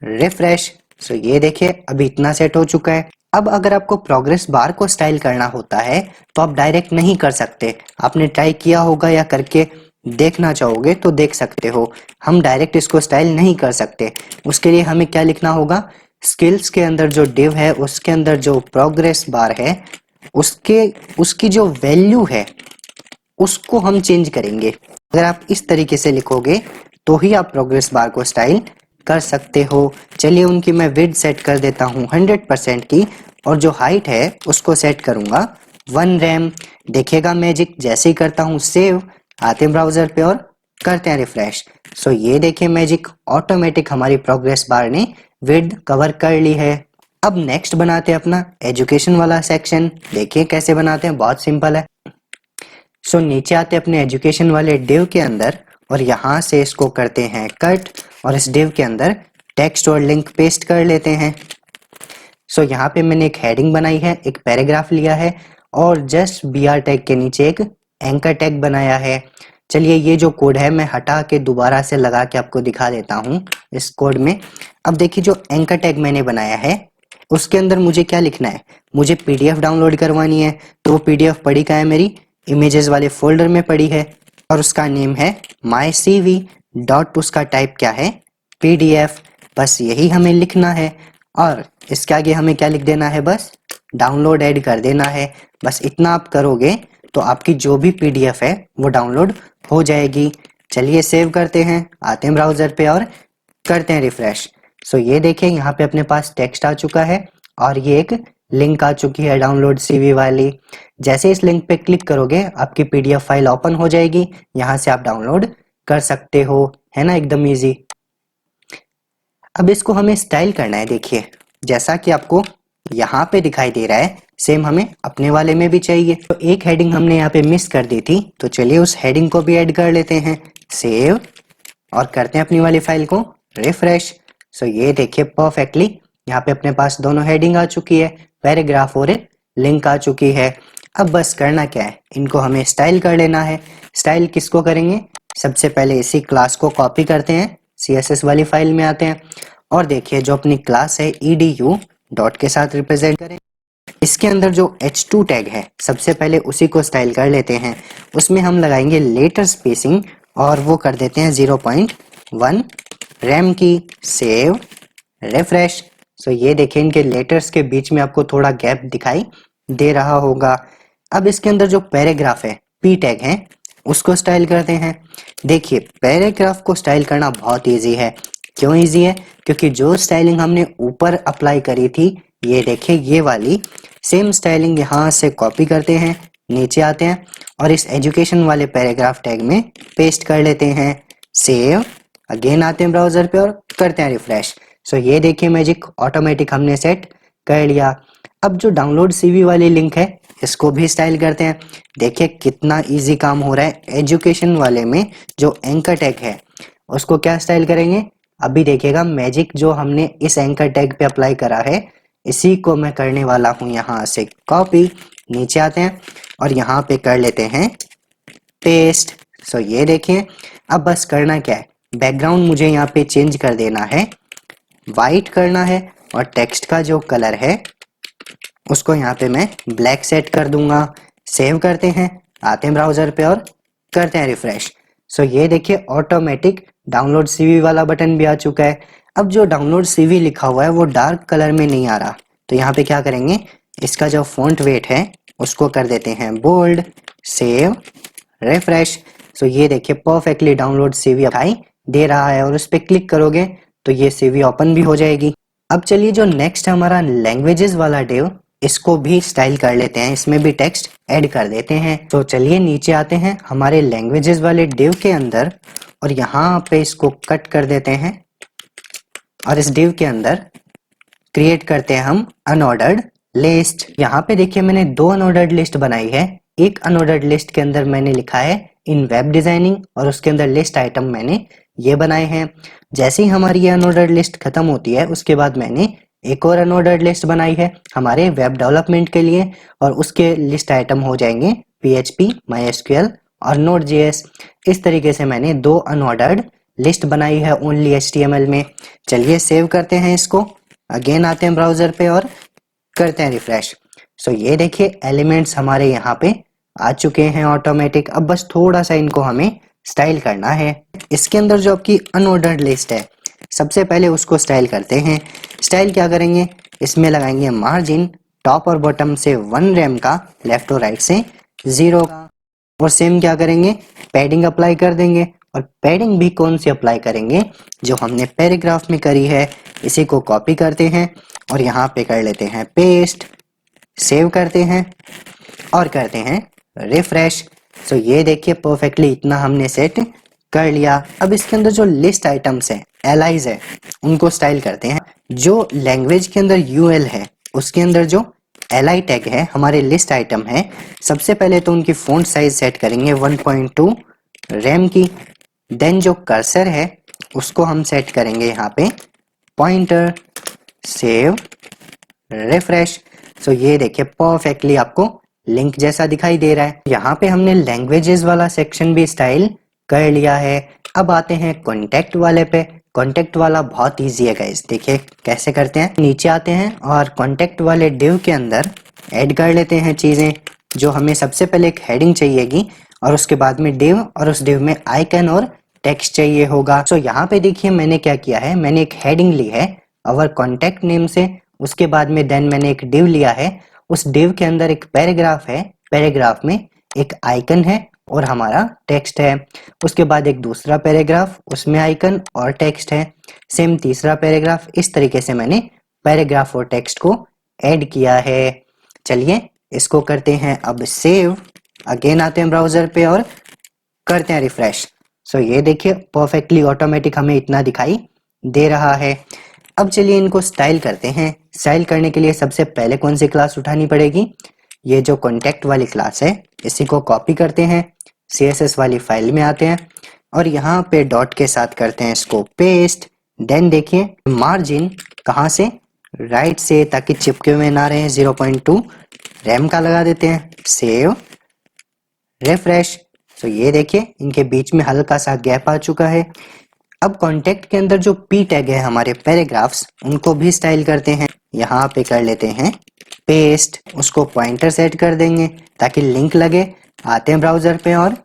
refresh. सो ये देखिए अभी इतना सेट हो चुका है। अब अगर आपको प्रोग्रेस बार को स्टाइल करना होता है तो आप डायरेक्ट नहीं कर सकते। आपने ट्राई किया होगा या करके देखना चाहोगे तो देख सकते हो। हम डायरेक्ट इसको स्टाइल नहीं कर सकते। उसके लिए हमें क्या लिखना होगा, स्किल्स के अंदर जो डिव है उसके अंदर जो प्रोग्रेस बार है उसकी जो वैल्यू है उसको हम चेंज करेंगे। अगर आप इस तरीके से लिखोगे तो ही आप प्रोग्रेस बार को स्टाइल कर सकते हो। चलिए उनकी मैं विड्थ सेट कर देता हूँ 100% की और जो हाइट है उसको सेट करूंगा 1 रैम। देखिएगा मैजिक, जैसे ही करता हूँ सेव, आते हैं ब्राउजर पे और करते हैं रिफ्रेश। सो ये देखिए मैजिक, ऑटोमेटिक हमारी प्रोग्रेस बार ने विड्थ कवर कर ली है। अब नेक्स्ट बनाते हैं अपना एजुकेशन वाला सेक्शन। देखिए कैसे बनाते हैं, बहुत सिंपल है। सो नीचे आते हैं अपने एजुकेशन वाले डिव के अंदर और यहाँ से इसको करते हैं कट और इस डिव के अंदर टेक्स्ट और लिंक पेस्ट कर लेते हैं। सो यहाँ पे मैंने एक हेडिंग बनाई है, एक पैराग्राफ लिया है और जस्ट BR टैग के नीचे एक एंकर टैग बनाया है। चलिए ये जो कोड है मैं हटा के दोबारा से लगा के आपको दिखा देता हूँ इस कोड में। अब देखिए जो एंकर टैग मैंने बनाया है उसके अंदर मुझे क्या लिखना है, मुझे पीडीएफ डाउनलोड करवानी है। तो वो पीडीएफ पड़ी कहाँ है, मेरी इमेजेस वाले फोल्डर में पड़ी है और उसका नेम है माई CV डॉट, उसका टाइप क्या है, PDF। बस यही हमें लिखना है और इसके आगे हमें क्या लिख देना है, बस डाउनलोड ऐड कर देना है। बस इतना आप करोगे तो आपकी जो भी PDF है वो डाउनलोड हो जाएगी। चलिए सेव करते हैं, आते हैं ब्राउजर पे और करते हैं रिफ्रेश। सो ये देखिए यहाँ पे अपने पास टेक्स्ट आ चुका है और ये एक लिंक आ चुकी है डाउनलोड CV वाली। जैसे इस लिंक पे क्लिक करोगे आपकी PDF फाइल ओपन हो जाएगी, यहाँ से आप डाउनलोड कर सकते हो, है ना, एकदम इजी। अब इसको हमें स्टाइल करना है। देखिए जैसा कि आपको यहाँ पे दिखाई दे रहा है सेम हमें अपने वाले में भी चाहिए। तो एक हेडिंग हमने यहाँ पे मिस कर दी थी, तो चलिए उस हेडिंग को भी ऐड कर लेते हैं। सेव और करते हैं अपनी वाली फाइल को रिफ्रेश। सो ये देखिए परफेक्टली यहाँ पे अपने पास दोनों हेडिंग आ चुकी है, पैराग्राफ और लिंक आ चुकी है। अब बस करना क्या है, इनको हमें स्टाइल कर लेना है। स्टाइल किसको करेंगे, सबसे पहले इसी क्लास को कॉपी करते हैं, CSS वाली फाइल में आते हैं और देखिए जो अपनी क्लास है edu डॉट के साथ रिप्रेजेंट करें। इसके अंदर जो h2 टैग है सबसे पहले उसी को स्टाइल कर लेते हैं। उसमें हम लगाएंगे लेटर स्पेसिंग और वो कर देते हैं 0.1 रैम की। Save refresh. सो ये देखिए इनके लेटर्स के बीच में आपको थोड़ा गैप दिखाई दे रहा होगा। अब इसके अंदर जो पैराग्राफ है P टैग है उसको स्टाइल करते हैं। देखिए पैराग्राफ को स्टाइल करना बहुत इजी है। क्यों इजी है, क्योंकि जो स्टाइलिंग हमने ऊपर अप्लाई करी थी, ये देखिए ये वाली सेम स्टाइलिंग यहाँ से कॉपी करते हैं, नीचे आते हैं और इस एजुकेशन वाले पैराग्राफ टैग में पेस्ट कर लेते हैं। सेव अगेन आते हैं ब्राउजर पे और करते हैं रिफ्रेश। सो ये देखिए मैजिक ऑटोमेटिक हमने सेट कर लिया। अब जो डाउनलोड CV वाली लिंक है इसको भी स्टाइल करते हैं। देखिए कितना इजी काम हो रहा है। एजुकेशन वाले में जो एंकर टैग है उसको क्या स्टाइल करेंगे, अभी देखिएगा मैजिक जो हमने इस एंकर टैग पे अप्लाई करा है इसी को मैं करने वाला हूँ यहाँ से कॉपी। नीचे आते हैं और यहाँ पे कर लेते हैं पेस्ट। सो ये देखिए अब बस करना क्या है, बैकग्राउंड मुझे यहाँ पे चेंज कर देना है, वाइट करना है और टेक्स्ट का जो कलर है उसको यहाँ पे मैं ब्लैक सेट कर दूंगा। सेव करते हैं, आते हैं ब्राउजर पे और करते हैं रिफ्रेश। सो ये देखिए ऑटोमेटिक डाउनलोड CV वाला बटन भी आ चुका है। अब जो डाउनलोड CV लिखा हुआ है वो डार्क कलर में नहीं आ रहा, तो यहाँ पे क्या करेंगे, इसका जो फॉन्ट वेट है उसको कर देते हैं बोल्ड। Save refresh. सो ये देखिए परफेक्टली डाउनलोड CV दिखाई दे रहा है और उस पर क्लिक करोगे तो ये CV ओपन भी हो जाएगी। अब चलिए जो नेक्स्ट हमारा लैंग्वेजेस वाला डिव, इसको भी स्टाइल कर लेते हैं, इसमें भी टेक्स्ट ऐड कर देते हैं। तो चलिए नीचे आते हैं हमारे लैंग्वेजेस वाले डिव के अंदर और यहाँ पे इसको कट कर देते हैं और इस डिव के अंदर क्रिएट करते हैं हम अनऑर्डर्ड लिस्ट। यहाँ पे देखिए मैंने दो अनऑर्डर्ड लिस्ट बनाई है। एक अनऑर्डर्ड लिस्ट के अंदर मैंने लिखा है इन वेब डिजाइनिंग और उसके अंदर लिस्ट आइटम मैंने ये बनाए हैं। जैसे ही हमारी ये अनऑर्डर्ड लिस्ट खत्म होती है उसके बाद मैंने एक और अनऑर्डर्ड लिस्ट बनाई है हमारे वेब डेवलपमेंट के लिए और उसके लिस्ट आइटम हो जाएंगे PHP, MySQL और Node.js। इस तरीके से मैंने दो अनऑर्डर्ड लिस्ट बनाई है ओनली HTML में। चलिए सेव करते हैं इसको, अगेन आते हैं ब्राउजर पे और करते हैं रिफ्रेश। सो ये देखिए एलिमेंट्स हमारे यहाँ पे आ चुके हैं ऑटोमेटिक। अब बस थोड़ा सा इनको हमें स्टाइल करना है। इसके अंदर जो आपकी अनऑर्डर्ड लिस्ट है सबसे पहले उसको स्टाइल करते हैं। स्टाइल क्या करेंगे, इसमें लगाएंगे मार्जिन टॉप और बॉटम से 1 रैम का, लेफ्ट और राइट से 0 का, और सेम क्या करेंगे, पैडिंग अप्लाई कर देंगे। और पैडिंग भी कौन सी अप्लाई करेंगे, जो हमने पैराग्राफ में करी है। इसी को कॉपी करते हैं और यहाँ पे कर लेते हैं पेस्ट। सेव करते हैं और करते हैं रिफ्रेश। सो ये देखिए परफेक्टली इतना हमने सेट कर लिया। अब इसके अंदर जो लिस्ट आइटम्स है, एलाइज है, उनको स्टाइल करते हैं। जो लैंग्वेज के अंदर UL है उसके अंदर जो li टैग है हमारे लिस्ट आइटम है, सबसे पहले तो उनकी फॉन्ट साइज सेट करेंगे 1.2 रैम की। देन जो कर्सर है उसको हम सेट करेंगे यहाँ पे पॉइंटर। Save refresh. सो ये देखिए परफेक्टली आपको लिंक जैसा दिखाई दे रहा है। यहाँ पे हमने लैंग्वेजेस वाला सेक्शन भी स्टाइल कर लिया है। अब आते हैं कॉन्टेक्ट वाले पे। कॉन्टेक्ट वाला बहुत इजी है गाइस, देखिए कैसे करते हैं। नीचे आते हैं और कॉन्टेक्ट वाले डिव के अंदर ऐड कर लेते हैं चीज़ें जो हमें। सबसे पहले एक हेडिंग चाहिएगी और उसके बाद में डिव, और उस डिव में आइकन और टेक्स्ट चाहिए होगा। सो यहाँ पे देखिए मैंने क्या किया है, मैंने एक हेडिंग ली है और कॉन्टेक्ट नेम से, उसके बाद में देन मैंने एक डिव लिया है। उस डिव के अंदर एक पैराग्राफ है, पैराग्राफ में एक आइकन है और हमारा टेक्स्ट है। उसके बाद एक दूसरा पैराग्राफ, उसमें आइकन और टेक्स्ट है। सेम तीसरा पैराग्राफ। इस तरीके से मैंने पैराग्राफ और टेक्स्ट को ऐड किया है। चलिए इसको करते हैं अब सेव। अगेन आते हैं ब्राउजर पे और करते हैं रिफ्रेश। सो ये देखिए परफेक्टली ऑटोमेटिक हमें इतना दिखाई दे रहा है। अब चलिए इनको स्टाइल करते हैं। स्टाइल करने के लिए सबसे पहले कौन सी क्लास उठानी पड़ेगी, ये जो कॉन्टेक्ट वाली क्लास है, इसी को कॉपी करते हैं, CSS वाली फाइल में आते हैं और यहाँ पे डॉट के साथ करते हैं इसको पेस्ट। देन देखिए मार्जिन कहाँ से, राइट से, ताकि चिपके हुए ना रहे। 0.2 रैम का लगा देते हैं। Save, refresh. तो ये देखिए इनके बीच में हल्का सा गैप आ चुका है। अब कॉन्टेक्ट के अंदर जो P टैग है हमारे पैराग्राफ्स, उनको भी स्टाइल करते हैं। यहाँ पे कर लेते हैं पेस्ट, उसको पॉइंटर सेट कर देंगे ताकि लिंक लगे। आते हैं ब्राउजर पे और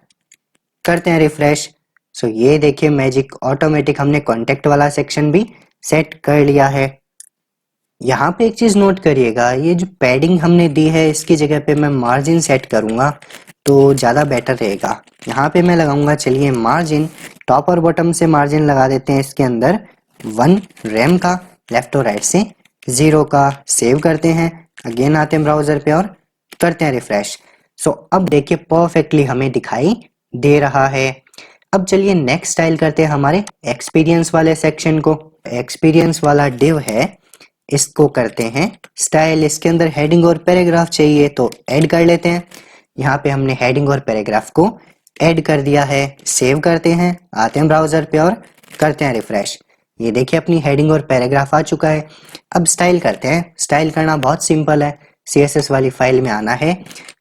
करते हैं रिफ्रेश। सो ये देखिए मैजिक, ऑटोमेटिक हमने कॉन्टेक्ट वाला सेक्शन भी सेट कर लिया है। यहाँ पे एक चीज नोट करिएगा, ये जो पैडिंग हमने दी है इसकी जगह पे मैं मार्जिन सेट करूंगा तो ज़्यादा बेटर रहेगा। यहाँ पे मैं लगाऊंगा, चलिए मार्जिन, टॉप और बॉटम से मार्जिन लगा देते हैं इसके अंदर 1 रैम का, लेफ्ट और राइट से 0 का। सेव करते हैं, अगेन आते हैं ब्राउजर पे और करते हैं रिफ्रेश। सो अब देखिए परफेक्टली हमें दिखाई दे रहा है। अब चलिए नेक्स्ट स्टाइल करते हैं हमारे एक्सपीरियंस वाले सेक्शन को। एक्सपीरियंस वाला डिव है, इसको करते हैं स्टाइल। इसके अंदर हेडिंग और पैराग्राफ चाहिए तो ऐड कर लेते हैं। यहाँ पे हमने हेडिंग और पैराग्राफ को ऐड कर दिया है। सेव करते हैं, आते हैं ब्राउजर पे और करते हैं रिफ्रेश। ये देखिए अपनी हेडिंग और पैराग्राफ आ चुका है। अब स्टाइल करते हैं। स्टाइल करना बहुत सिंपल है, CSS वाली फाइल में आना है।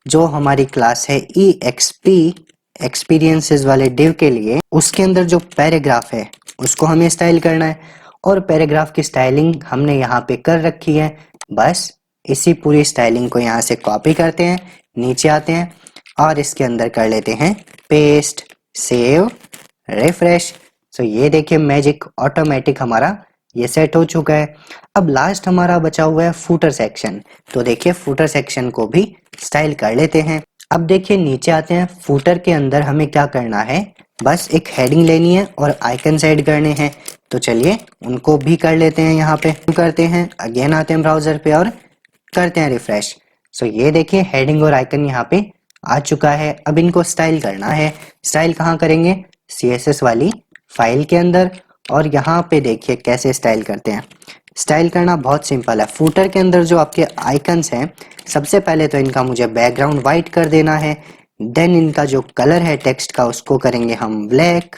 जो हमारी क्लास है EXP एक्सपीरियंसेस वाले डिव के लिए, उसके अंदर जो पैराग्राफ है उसको हमें स्टाइल करना है और पैराग्राफ की स्टाइलिंग हमने यहाँ पे कर रखी है। बस इसी पूरी स्टाइलिंग को यहाँ से कॉपी करते हैं, नीचे आते हैं और इसके अंदर कर लेते हैं पेस्ट। Save, refresh. सो ये देखिए मैजिक, ऑटोमेटिक हमारा ये सेट हो चुका है। अब लास्ट हमारा बचा हुआ है फूटर सेक्शन। तो देखिए फूटर सेक्शन को भी स्टाइल कर लेते हैं। अब देखिए नीचे आते हैं। फूटर के अंदर हमें क्या करना है, बस एक हेडिंग लेनी है और आइकन ऐड करने हैं। तो चलिए उनको भी कर लेते हैं। यहाँ पे करते हैं, अगेन आते हैं ब्राउजर पे और करते हैं रिफ्रेश। सो ये देखिए हेडिंग और आइकन यहाँ पे आ चुका है। अब इनको स्टाइल करना है। स्टाइल कहाँ करेंगे, CSS वाली फाइल के अंदर। और यहाँ पे देखिए कैसे स्टाइल करते हैं। स्टाइल करना बहुत सिंपल है। फूटर के अंदर जो आपके आइकन्स हैं, सबसे पहले तो इनका मुझे बैकग्राउंड वाइट कर देना है। देन इनका जो कलर है टेक्स्ट का, उसको करेंगे हम ब्लैक।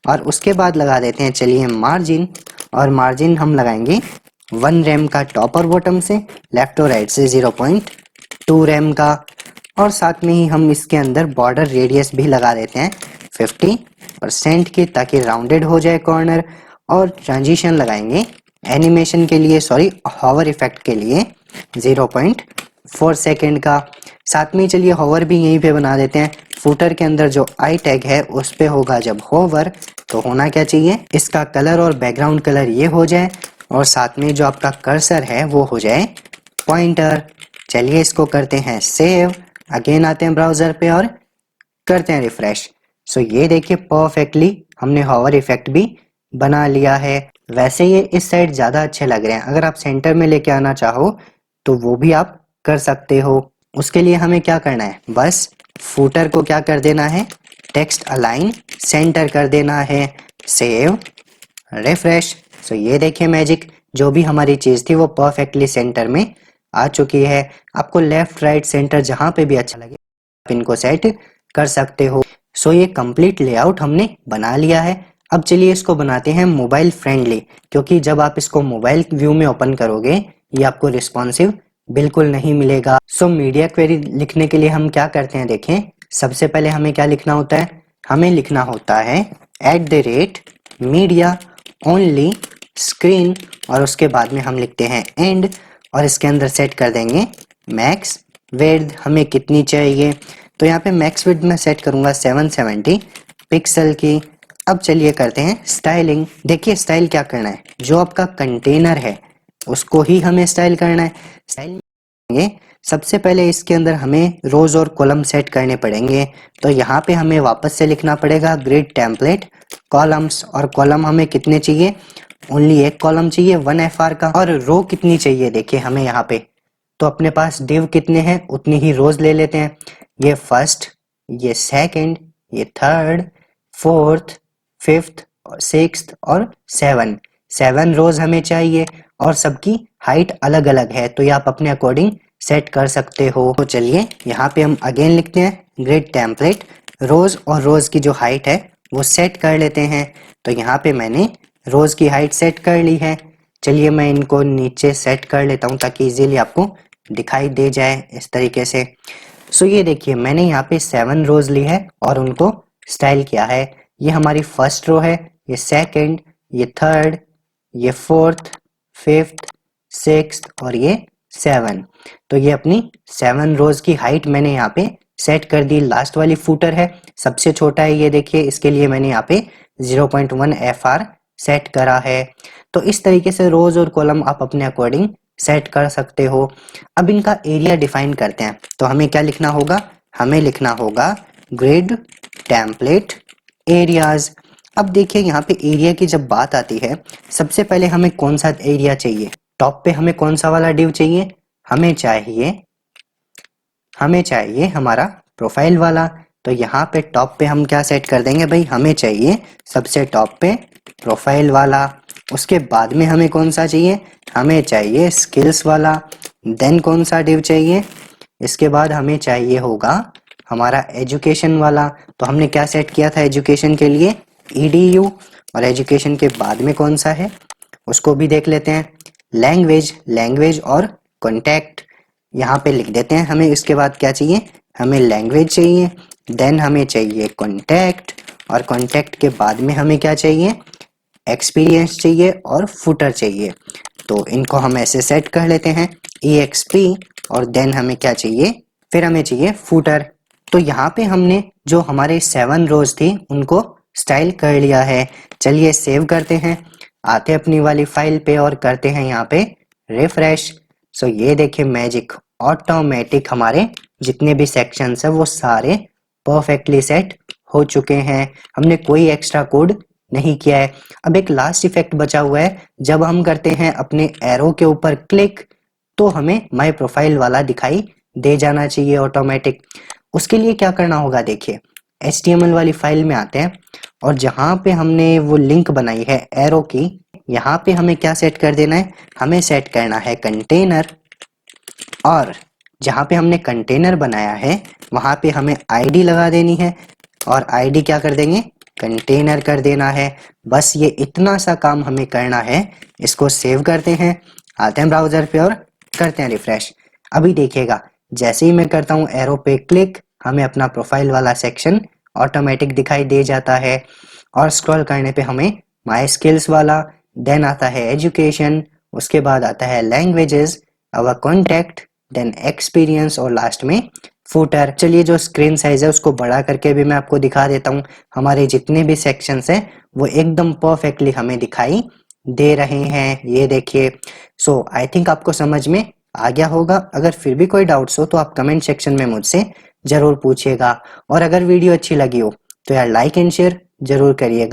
और उसके बाद लगा देते हैं चलिए मार्जिन, और मार्जिन हम लगाएंगे 1 रैम का टॉप और बॉटम से, लेफ्ट और राइट से 0.2 रैम का। और साथ में ही हम इसके अंदर बॉर्डर रेडियस भी लगा देते हैं 50% की, ताकि राउंडेड हो जाए कॉर्नर। और ट्रांजिशन लगाएंगे एनिमेशन के लिए, सॉरी हॉवर इफेक्ट के लिए 0.4 सेकेंड का। साथ में चलिए हॉवर भी यहीं पे बना देते हैं। फूटर के अंदर जो आई टैग है उस पे होगा जब हॉवर, तो होना क्या चाहिए, इसका कलर और बैकग्राउंड कलर ये हो जाए और साथ में जो आपका कर्सर है वो हो जाए पॉइंटर। चलिए इसको करते हैं सेव, अगेन आते हैं ब्राउजर पे और करते हैं रिफ्रेश। सो ये देखिए परफेक्टली हमने हॉवर इफेक्ट भी बना लिया है। वैसे ये इस साइड ज़्यादा अच्छे लग रहे हैं, अगर आप सेंटर में लेके आना चाहो तो वो भी आप कर सकते हो। उसके लिए हमें क्या करना है, बस फूटर को क्या कर देना है, टेक्स्ट अलाइन सेंटर कर देना है। Save, refresh. सो ये देखिए मैजिक, जो भी हमारी चीज़ थी वो परफेक्टली सेंटर में आ चुकी है। आपको लेफ्ट राइट सेंटर जहाँ पे भी अच्छा लगे आप इनको सेट कर सकते हो। सो ये कंप्लीट लेआउट हमने बना लिया है। अब चलिए इसको बनाते हैं मोबाइल फ्रेंडली, क्योंकि जब आप इसको मोबाइल व्यू में ओपन करोगे ये आपको रिस्पॉन्सिव बिल्कुल नहीं मिलेगा। सो मीडिया क्वेरी लिखने के लिए हम क्या करते हैं, देखें सबसे पहले हमें क्या लिखना होता है, हमें लिखना होता है @media only screen और उसके बाद में हम लिखते हैं एंड और इसके अंदर सेट कर देंगे मैक्स विड्थ हमें कितनी चाहिए। तो यहाँ पे मैक्स विड्थ मैं सेट करूँगा 770 पिक्सल की। अब चलिए करते हैं स्टाइलिंग। देखिए स्टाइल क्या करना है, जो आपका कंटेनर है उसको ही हमें स्टाइल करना है। स्टाइल में सबसे पहले इसके अंदर हमें रोज और कॉलम सेट करने पड़ेंगे। तो यहाँ पे हमें वापस से लिखना पड़ेगा ग्रिड टेम्पलेट कॉलम्स, और कॉलम हमें कितने चाहिए, ओनली एक कॉलम चाहिए 1 FR का। और रो कितनी चाहिए देखिए हमें यहाँ पे, तो अपने पास डिव कितने हैं उतनी ही रोज ले लेते हैं। ये फर्स्ट, ये सेकंड, ये थर्ड, फोर्थ, फिफ्थ और सिक्स्थ और 7 रोज हमें चाहिए और सबकी हाइट अलग अलग है, तो ये आप अपने अकॉर्डिंग सेट कर सकते हो। तो चलिए यहाँ पे हम अगेन लिखते हैं ग्रिड टेम्पलेट रोज और रोज की जो हाइट है वो सेट कर लेते हैं। तो यहाँ पे मैंने रोज की हाइट सेट कर ली है। चलिए मैं इनको नीचे सेट कर लेता हूँ ताकि इजीली आपको दिखाई दे जाए इस तरीके से। सो ये देखिए मैंने यहाँ पे 7 रोज ली है और उनको स्टाइल किया है। ये हमारी फर्स्ट रो है, ये सेकंड, ये थर्ड, ये फोर्थ, फिफ्थ, सिक्स्थ और ये 7। तो ये अपनी 7 रोज की हाइट मैंने यहाँ पे सेट कर दी। लास्ट वाली फुटर है, सबसे छोटा है ये देखिए, इसके लिए मैंने यहाँ पे 0.1 FR सेट करा है। तो इस तरीके से रोज और कॉलम आप अपने अकॉर्डिंग सेट कर सकते हो। अब इनका एरिया डिफाइन करते हैं। तो हमें क्या लिखना होगा, हमें लिखना होगा ग्रिड टेम्पलेट एरियाज। अब देखिए यहाँ पे एरिया की जब बात आती है, सबसे पहले हमें कौन सा एरिया चाहिए, टॉप पे हमें कौन सा वाला डिव चाहिए, हमें चाहिए हमारा प्रोफाइल वाला। तो यहाँ पे टॉप पे हम क्या सेट कर देंगे भाई, हमें चाहिए सबसे टॉप पे प्रोफाइल वाला। उसके बाद में हमें कौन सा चाहिए, हमें चाहिए स्किल्स वाला। देन कौन सा डिव चाहिए, इसके बाद हमें चाहिए होगा हमारा एजुकेशन वाला। तो हमने क्या सेट किया था एजुकेशन के लिए, EDU। और एजुकेशन के बाद में कौन सा है उसको भी देख लेते हैं, लैंग्वेज और कॉन्टैक्ट यहाँ पे लिख देते हैं। हमें इसके बाद क्या चाहिए, हमें लैंग्वेज चाहिए, देन हमें चाहिए कॉन्टैक्ट, और कॉन्टैक्ट के बाद में हमें क्या चाहिए, एक्सपीरियंस चाहिए और फुटर चाहिए। तो इनको हम ऐसे सेट कर लेते हैं EXP, और देन हमें क्या चाहिए, फिर हमें चाहिए फुटर। तो यहाँ पे हमने जो हमारे 7 रोज थी उनको स्टाइल कर लिया है। चलिए सेव करते हैं, आते अपनी वाली फाइल पे और करते हैं यहाँ पे रिफ्रेश। सो ये देखिए मैजिक, ऑटोमेटिक हमारे जितने भी सेक्शंस है वो सारे परफेक्टली सेट हो चुके हैं। हमने कोई एक्स्ट्रा कोड नहीं किया है। अब एक लास्ट इफेक्ट बचा हुआ है, जब हम करते हैं अपने एरो के ऊपर क्लिक तो हमें माय प्रोफाइल वाला दिखाई दे जाना चाहिए ऑटोमेटिक। उसके लिए क्या करना होगा, देखिए HTML वाली फाइल में आते हैं और जहां पे हमने वो लिंक बनाई है एरो की, यहाँ पे हमें क्या सेट कर देना है, हमें सेट करना है कंटेनर। और जहाँ पे हमने कंटेनर बनाया है वहाँ पे हमें ID लगा देनी है और ID क्या कर देंगे, कंटेनर कर देना है। बस ये इतना सा काम हमें करना है। इसको सेव करते हैं, आते हैं ब्राउजर पे और करते हैं रिफ्रेश। अभी देखिएगा जैसे ही मैं करता हूँ एरो पे क्लिक, हमें अपना प्रोफाइल वाला सेक्शन ऑटोमेटिक दिखाई दे जाता है। और स्क्रॉल करने पे हमें माई स्किल्स वाला, देन आता है एजुकेशन, उसके बाद आता है लैंग्वेजेस, अवर कॉन्टैक्ट, देन एक्सपीरियंस और लास्ट में फुटर। चलिए जो स्क्रीन साइज है उसको बड़ा करके भी मैं आपको दिखा देता हूँ। हमारे जितने भी सेक्शंस हैं वो एकदम परफेक्टली हमें दिखाई दे रहे हैं, ये देखिए। सो आई थिंक आपको समझ में आ गया होगा। अगर फिर भी कोई डाउट्स हो तो आप कमेंट सेक्शन में मुझसे जरूर पूछिएगा। और अगर वीडियो अच्छी लगी हो तो यार लाइक एंड शेयर जरूर करिएगा।